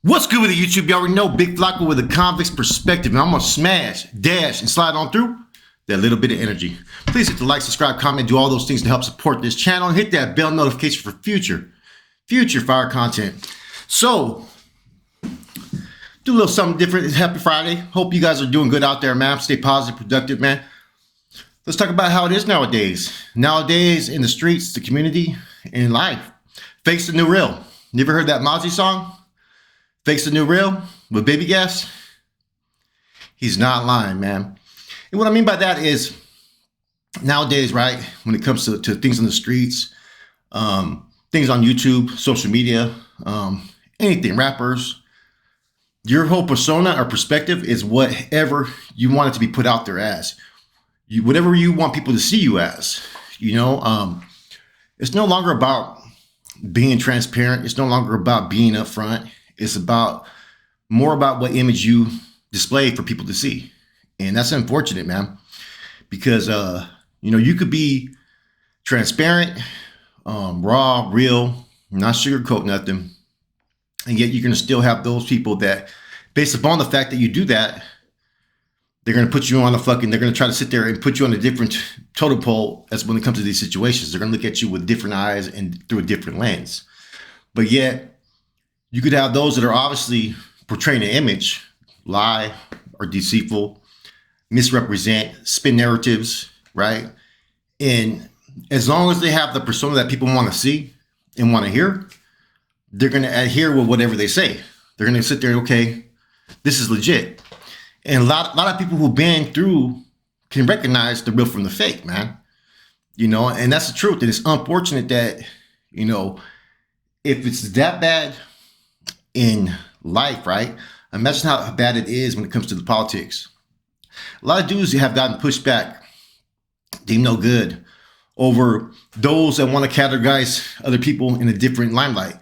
What's good with the YouTube? You already know Big Flacco with a convict's perspective, and I'm gonna smash, dash, and slide on through that little bit of energy. Please hit the like, subscribe, comment, do all those things to help support this channel, and hit that bell notification for future fire content. So, do a little something different. It's Happy Friday. Hope you guys are doing good out there, man. Stay positive, productive, man. Let's talk about how it is nowadays. Nowadays, in the streets, the community, in life. Fake's the new real. You ever heard that Mozzie song? Fake's the new real with Baby Gas? He's not lying, man. And what I mean by that is, nowadays, right, when it comes to things on the streets, things on YouTube, social media, anything, rappers, your whole persona or perspective is whatever you want it to be put out there as. Whatever you want people to see you as. It's no longer about being transparent. It's no longer about being upfront. It's more about what image you display for people to see. And that's unfortunate, man, because, you could be transparent, raw, real, not sugarcoat nothing. And yet you're going to still have those people that, based upon the fact that you do that, they're going to put you on they're going to try to sit there and put you on a different totem pole as when it comes to these situations. They're going to look at you with different eyes and through a different lens. But yet, you could have those that are obviously portraying an image, lie, or deceitful, misrepresent, spin narratives, right? And as long as they have the persona that people want to see and want to hear, they're going to adhere with whatever they say. They're going to sit there, okay, this is legit. And a lot of people who've been through can recognize the real from the fake, man. And that's the truth. And it's unfortunate that, if it's that bad in life, right? Imagine how bad it is when it comes to the politics. A lot of dudes have gotten pushed back, deemed no good, over those that want to categorize other people in a different limelight.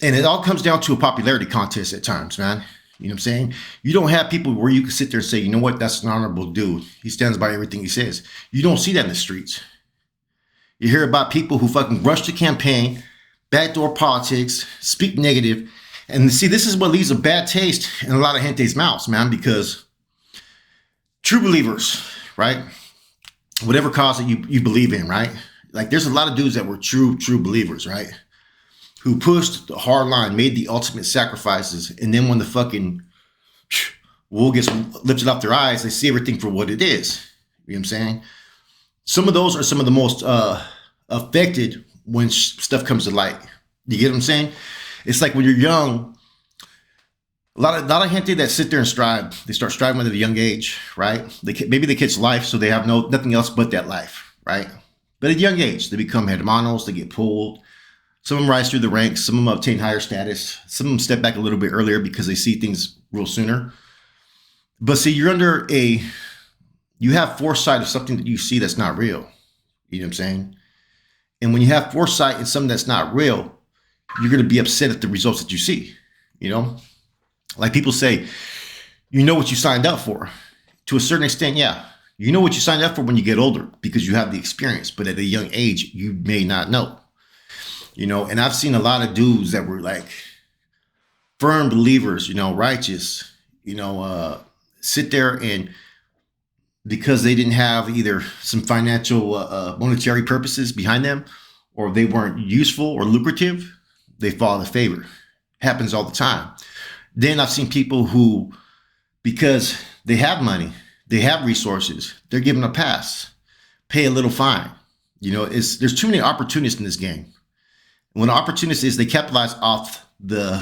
And it all comes down to a popularity contest at times, man. You know what I'm saying? You don't have people where you can sit there and say, you know what, that's an honorable dude. He stands by everything he says. You don't see that in the streets. You hear about people who fucking rush the campaign, backdoor politics, speak negative. And see, this is what leaves a bad taste in a lot of gente's mouths, man, because true believers, right? Whatever cause that you believe in, right? Like there's a lot of dudes that were true believers, right? Who pushed the hard line, made the ultimate sacrifices. And then when the fucking wool gets lifted off their eyes, they see everything for what it is. You know what I'm saying? Some of those are some of the most affected when stuff comes to light. You get what I'm saying? It's like when you're young, a lot of gente that sit there and strive, they start striving at a young age, right? Maybe they catch life, so they have nothing else but that life, right? But at a young age, they become hermanos, they get pulled. Some of them rise through the ranks, some of them obtain higher status, some of them step back a little bit earlier because they see things real sooner. But see, you have foresight of something that you see that's not real. You know what I'm saying? And when you have foresight in something that's not real, you're going to be upset at the results that you see, Like people say, you know what you signed up for. To a certain extent, yeah. You know what you signed up for when you get older because you have the experience. But at a young age, you may not know. And I've seen a lot of dudes that were like firm believers, righteous, sit there and because they didn't have either some financial monetary purposes behind them or they weren't useful or lucrative, they fall out of favor. Happens all the time. Then I've seen people who, because they have money, they have resources, they're given a pass, pay a little fine. There's too many opportunists in this game. When an opportunist is, they capitalize off anything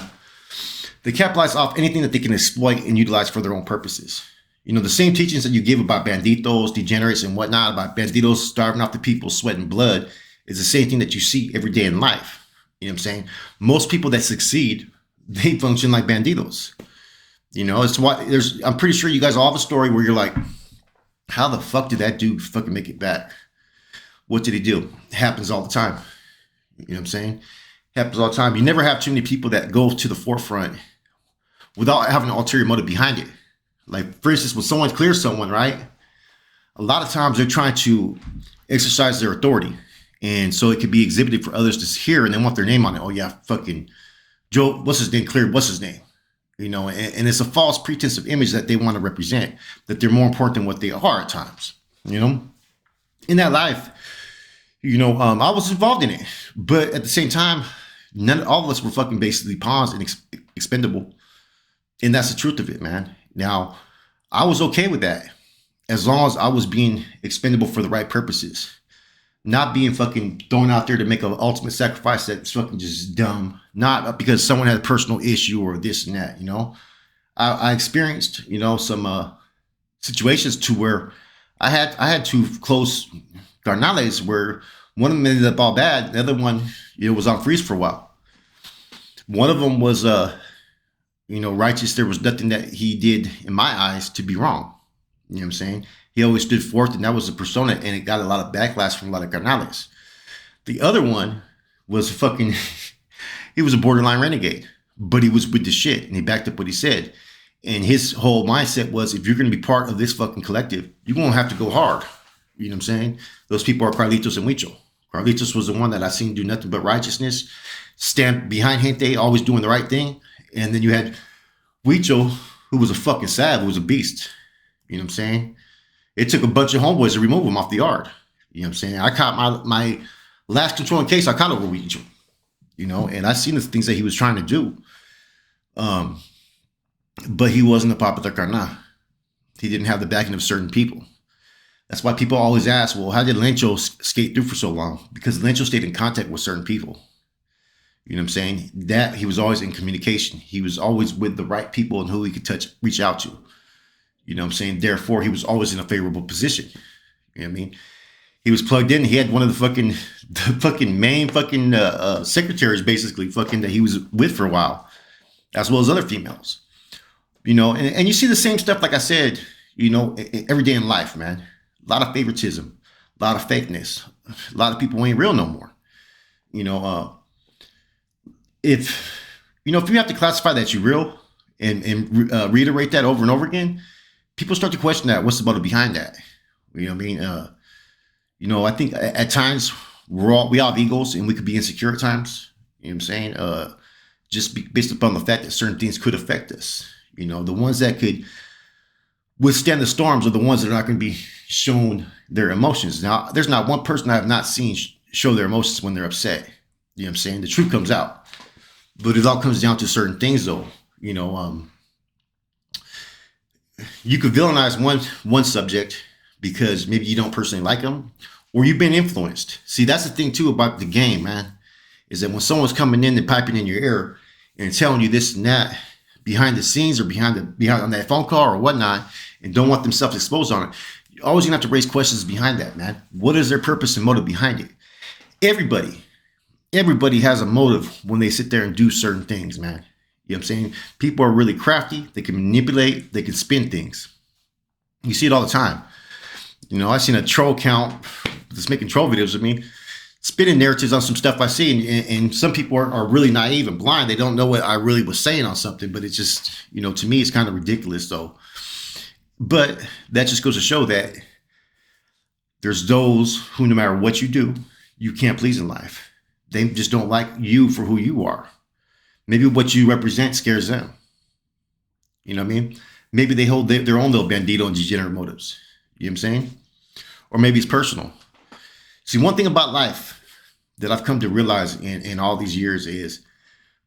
that they can exploit and utilize for their own purposes. The same teachings that you give about banditos, degenerates, and whatnot, about banditos starving off the people's sweat and blood, is the same thing that you see every day in life. You know what I'm saying? Most people that succeed, they function like banditos. It's why I'm pretty sure you guys all have a story where you're like, how the fuck did that dude fucking make it back? What did he do? It happens all the time. You know what I'm saying? Happens all the time. You never have too many people that go to the forefront without having an ulterior motive behind it. Like, for instance, when someone clears someone, right? A lot of times they're trying to exercise their authority. And so it could be exhibited for others to hear and they want their name on it. Oh, yeah, fucking Joe, what's his name? Cleared, what's his name? and it's a false pretense of image that they want to represent, that they're more important than what they are at times, in that life. I was involved in it, but at the same time, all of us were fucking basically pawns and expendable. And that's the truth of it, man. Now, I was okay with that as long as I was being expendable for the right purposes, not being fucking thrown out there to make an ultimate sacrifice that's fucking just dumb, not because someone had a personal issue or this and that, I experienced, some situations to where I had two close carnales where one of them ended up all bad. The other one, was on freeze for a while. One of them was, righteous. There was nothing that he did in my eyes to be wrong. You know what I'm saying? He always stood forth, and that was the persona, and it got a lot of backlash from a lot of carnales. The other one was he was a borderline renegade, but he was with the shit, and he backed up what he said. And his whole mindset was, if you're going to be part of this fucking collective, you're going to have to go hard. You know what I'm saying? Those people are Carlitos and Huicho. Carlitos was the one that I seen do nothing but righteousness, stand behind gente, always doing the right thing. And then you had Huicho, who was a fucking sav, who was a beast. You know what I'm saying? It took a bunch of homeboys to remove him off the yard. You know what I'm saying? I caught my last controlling case, I caught over Huicho. And I seen the things that he was trying to do. But he wasn't a popular carnal. He didn't have the backing of certain people. That's why people always ask, well, how did Lencho skate through for so long? Because Lencho stayed in contact with certain people. You know what I'm saying? That he was always in communication. He was always with the right people and who he could reach out to. You know what I'm saying? Therefore, he was always in a favorable position. You know what I mean? He was plugged in. He had one of the main secretaries, basically, that he was with for a while, as well as other females. And you see the same stuff, like I said, every day in life, man. A lot of favoritism, a lot of fakeness, a lot of people ain't real no more. If you have to classify that you're real and reiterate that over and over again, people start to question that. What's the motive behind that? You know what I mean? I think at times we all have egos and we could be insecure at times. You know what I'm saying? Just based upon the fact that certain things could affect us. The ones that could withstand the storms are the ones that are not going to be shown their emotions. Now, there's not one person I have not seen show their emotions when they're upset. You know what I'm saying? The truth comes out. But it all comes down to certain things, though. You could villainize one subject because maybe you don't personally like them, or you've been influenced. See, that's the thing, too, about the game, man, is that when someone's coming in and piping in your ear and telling you this and that behind the scenes or behind on that phone call or whatnot, and don't want themselves exposed on it, you're always going to have to raise questions behind that, man. What is their purpose and motive behind it? Everybody has a motive when they sit there and do certain things, man. You know what I'm saying? People are really crafty. They can manipulate. They can spin things. You see it all the time. I've seen a troll account that's making troll videos of me spinning narratives on some stuff I see. And some people are really naive and blind. They don't know what I really was saying on something. But it's just, to me, it's kind of ridiculous, though. But that just goes to show that there's those who, no matter what you do, you can't please in life. They just don't like you for who you are. Maybe what you represent scares them. You know what I mean? Maybe they hold their own little bandito and degenerate motives. You know what I'm saying? Or maybe it's personal. See, one thing about life that I've come to realize in all these years is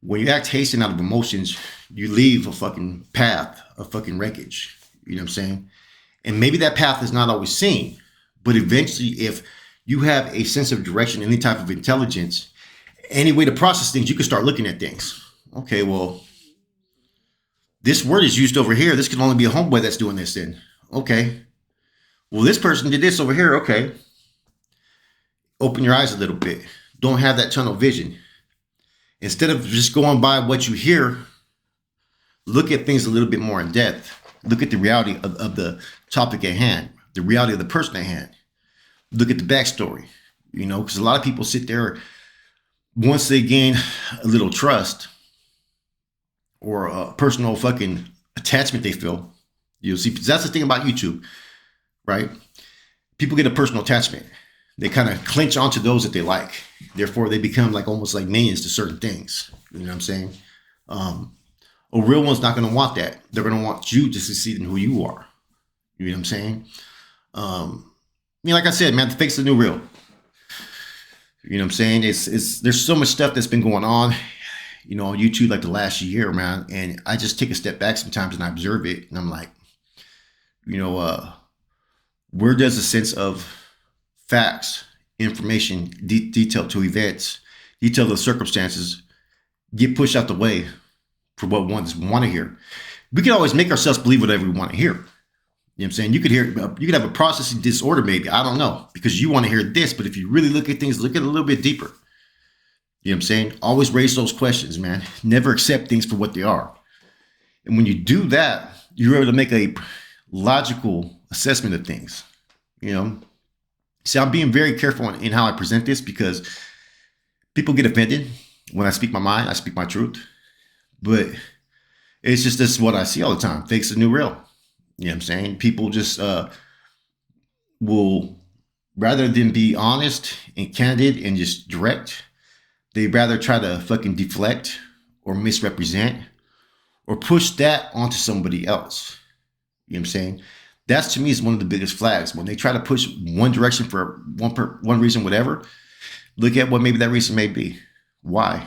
when you act hasty out of emotions, you leave a fucking path of fucking wreckage. You know what I'm saying? And maybe that path is not always seen, but eventually if you have a sense of direction, any type of intelligence, any way to process things, you can start looking at things. Okay, well, this word is used over here. This can only be a homeboy that's doing this then. Okay. Well, this person did this over here. Okay. Open your eyes a little bit. Don't have that tunnel vision. Instead of just going by what you hear, look at things a little bit more in depth. Look at the reality of the topic at hand, the reality of the person at hand. Look at the backstory, because a lot of people sit there once they gain a little trust or a personal fucking attachment they feel. See, that's the thing about YouTube, right? People get a personal attachment. They kind of clinch onto those that they like. Therefore, they become almost like minions to certain things. You know what I'm saying? A real one's not going to want that. They're going to want you to succeed in who you are. You know what I'm saying? Like I said, man, the fake's the new real. You know what I'm saying? It's there's so much stuff that's been going on, on YouTube like the last year, man. And I just take a step back sometimes and I observe it, and I'm like, where does the sense of facts, information, detail to events, detail to circumstances get pushed out the way for what ones want to hear? We can always make ourselves believe whatever we want to hear. You know what I'm saying? You could have a processing disorder, maybe. I don't know, because you want to hear this, but if you really look at things, look at it a little bit deeper. You know what I'm saying? Always raise those questions, man. Never accept things for what they are. And when you do that, you're able to make a logical assessment of things. See, I'm being very careful in how I present this, because people get offended when I speak my mind, I speak my truth. But it's just this is what I see all the time. Fake's the new real. You know what I'm saying? People just will, rather than be honest and candid and just direct, they rather try to fucking deflect or misrepresent or push that onto somebody else. You know what I'm saying? That's, to me, is one of the biggest flags. When they try to push one direction for one reason, whatever, look at what maybe that reason may be. Why?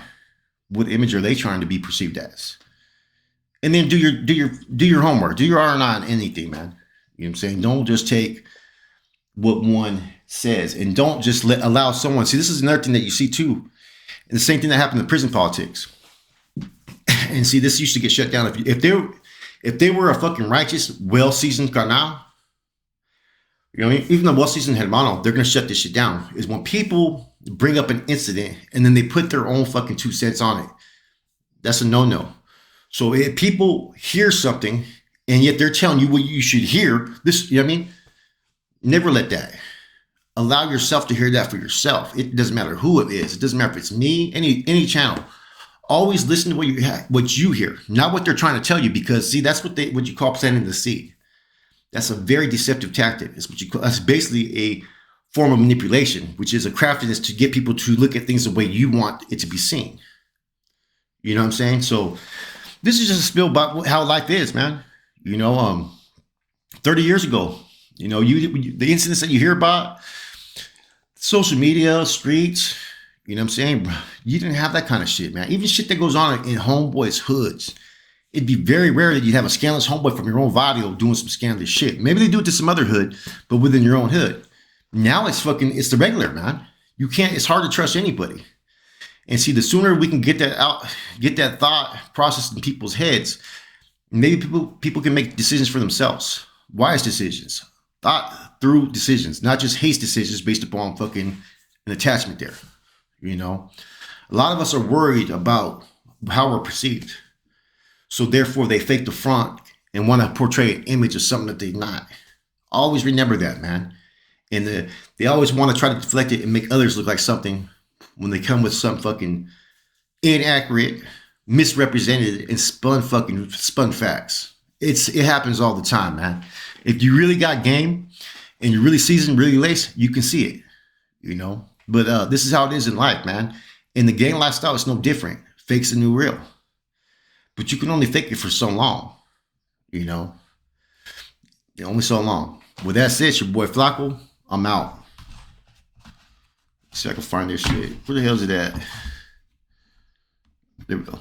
What image are they trying to be perceived as? And then do your homework, do your R&I on anything, man. You know what I'm saying? Don't just take what one says, and don't just allow someone. See, this is another thing that you see too, and the same thing that happened in prison politics. And see, this used to get shut down if they were a fucking righteous, well-seasoned canal. Even the well-seasoned hermano, they're gonna shut this shit down. Is when people bring up an incident and then they put their own fucking 2 cents on it. That's a no-no. So if people hear something and yet they're telling you what you should hear, this, never let that. Allow yourself to hear that for yourself. It doesn't matter who it is. It doesn't matter if it's me, any channel. Always listen to what you hear, not what they're trying to tell you, because see, that's what you call planting the seed. That's a very deceptive tactic. That's basically a form of manipulation, which is a craftiness to get people to look at things the way you want it to be seen. You know what I'm saying? So this is just a spill about how life is, man. 30 years ago, the incidents that you hear about, social media, streets, you know what I'm saying? You didn't have that kind of shit, man. Even shit that goes on in homeboys' hoods. It'd be very rare that you'd have a scandalous homeboy from your own barrio doing some scandalous shit. Maybe they do it to some other hood, but within your own hood. Now it's the regular, man. It's hard to trust anybody. And see, the sooner we can get that out, get that thought processed in people's heads, maybe people can make decisions for themselves. Wise decisions. Thought through decisions, not just haste decisions based upon fucking an attachment there. A lot of us are worried about how we're perceived. So therefore they fake the front and want to portray an image of something that they're not. Always remember that, man. And they always want to try to deflect it and make others look like something when they come with some fucking inaccurate, misrepresented, and spun facts. It happens all the time, man. If you really got game and you're really seasoned, really laced, you can see it, But this is how it is in life, man. In the gang lifestyle, it's no different. Fake's the new real. But you can only fake it for so long, Only so long. With that said, your boy Flacco, I'm out. See if I can find this shit. Where the hell is it at? There we go.